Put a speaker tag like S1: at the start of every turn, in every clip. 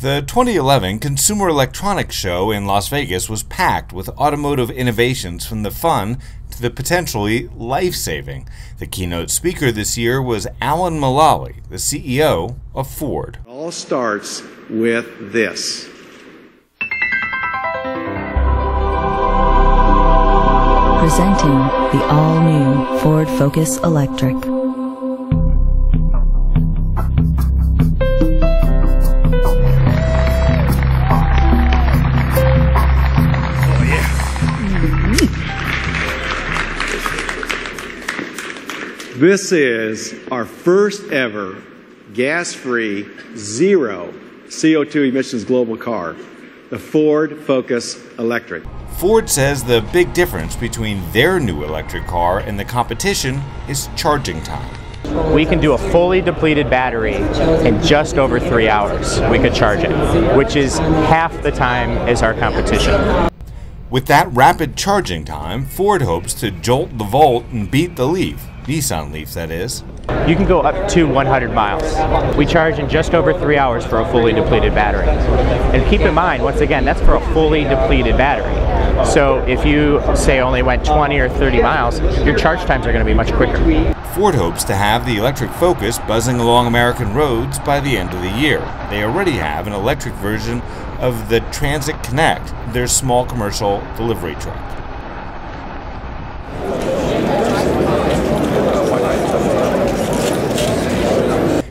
S1: The 2011 Consumer Electronics Show in Las Vegas was packed with automotive innovations from the fun to the potentially life-saving. The keynote speaker this year was Alan Mulally, the CEO of Ford.
S2: It all starts with this.
S3: Presenting the all-new Ford Focus Electric.
S2: This is our first ever gas-free, zero CO2 emissions global car, the Ford Focus Electric.
S1: Ford says the big difference between their new electric car and the competition is charging time.
S4: We can do a fully depleted battery in just over 3 hours. We could charge it, which is half the time as our competition.
S1: With that rapid charging time, Ford hopes to jolt the Volt and beat the Leaf. Nissan Leaf, that is.
S4: You can go up to 100 miles. We charge in just over 3 hours for a fully depleted battery. And keep in mind, once again, that's for a fully depleted battery. So if you, say, only went 20 or 30 miles, your charge times are going to be much quicker.
S1: Ford hopes to have the electric Focus buzzing along American roads by the end of the year. They already have an electric version of the Transit Connect, their small commercial delivery truck.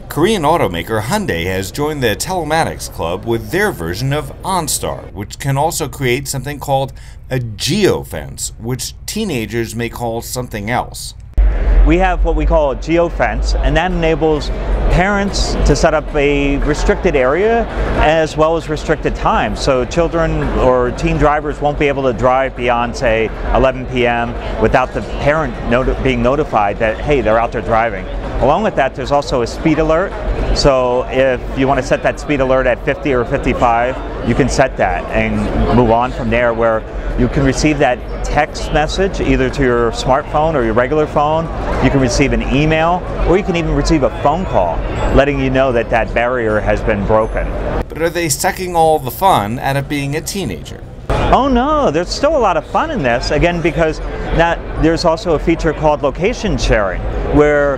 S1: Korean automaker Hyundai has joined the telematics club with their version of OnStar, which can also create something called a geo-fence, which teenagers may call something else.
S5: We have what we call a geo-fence, and that enables parents to set up a restricted area as well as restricted time. So children or teen drivers won't be able to drive beyond, say, 11 p.m. without the parent being notified that, hey, they're out there driving. Along with that, there's also a speed alert. So if you want to set that speed alert at 50 or 55, you can set that and move on from there, where you can receive that text message either to your smartphone or your regular phone. You can receive an email, or you can even receive a phone call letting you know that that barrier has been broken.
S1: But are they sucking all the fun out of being a teenager?
S5: Oh no, there's still a lot of fun in this, again, because there's also a feature called location sharing, where,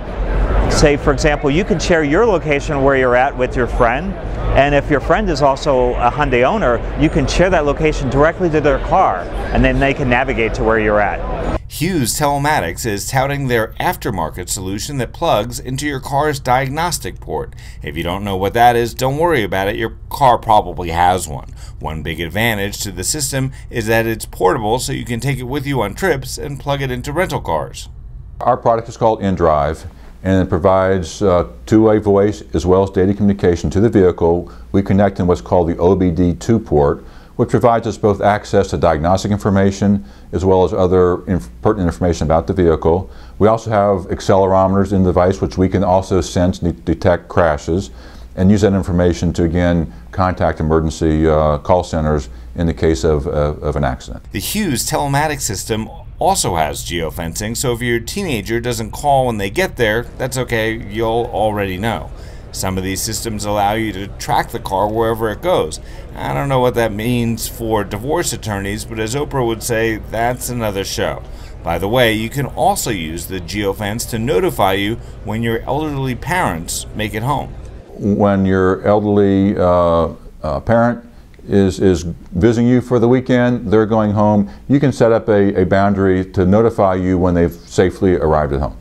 S5: say, for example, you can share your location where you're at with your friend, and if your friend is also a Hyundai owner, you can share that location directly to their car, and then they can navigate to where you're at.
S1: Hughes Telematics is touting their aftermarket solution that plugs into your car's diagnostic port. If you don't know what that is, don't worry about it. Your car probably has one. One big advantage to the system is that it's portable, so you can take it with you on trips and plug it into rental cars.
S6: Our product is called InDrive, and it provides two-way voice as well as data communication to the vehicle. We connect in what's called the OBD2 port, which provides us both access to diagnostic information as well as other pertinent information about the vehicle. We also have accelerometers in the device, which we can also sense and detect crashes and use that information to, again, contact emergency call centers in the case of an accident.
S1: The Hughes telematics system also has geofencing, so if your teenager doesn't call when they get there, that's okay, you'll already know. Some of these systems allow you to track the car wherever it goes. I don't know what that means for divorce attorneys, but as Oprah would say, that's another show. By the way, you can also use the geofence to notify you when your elderly parents make it home.
S6: When your elderly parent is visiting you for the weekend, they're going home, you can set up a boundary to notify you when they've safely arrived at home.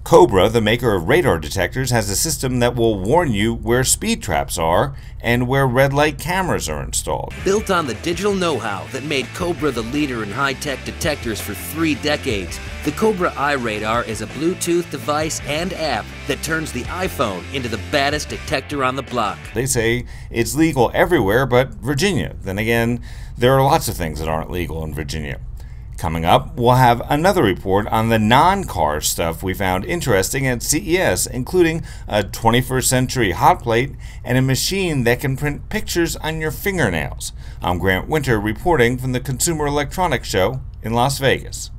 S1: Cobra, the maker of radar detectors, has a system that will warn you where speed traps are and where red light cameras are installed.
S7: Built on the digital know-how that made Cobra the leader in high-tech detectors for 3 decades, the Cobra iRadar is a Bluetooth device and app that turns the iPhone into the baddest detector on the block.
S1: They say it's legal everywhere but Virginia. Then again, there are lots of things that aren't legal in Virginia. Coming up, we'll have another report on the non-car stuff we found interesting at CES, including a 21st century hot plate and a machine that can print pictures on your fingernails. I'm Grant Winter reporting from the Consumer Electronics Show in Las Vegas.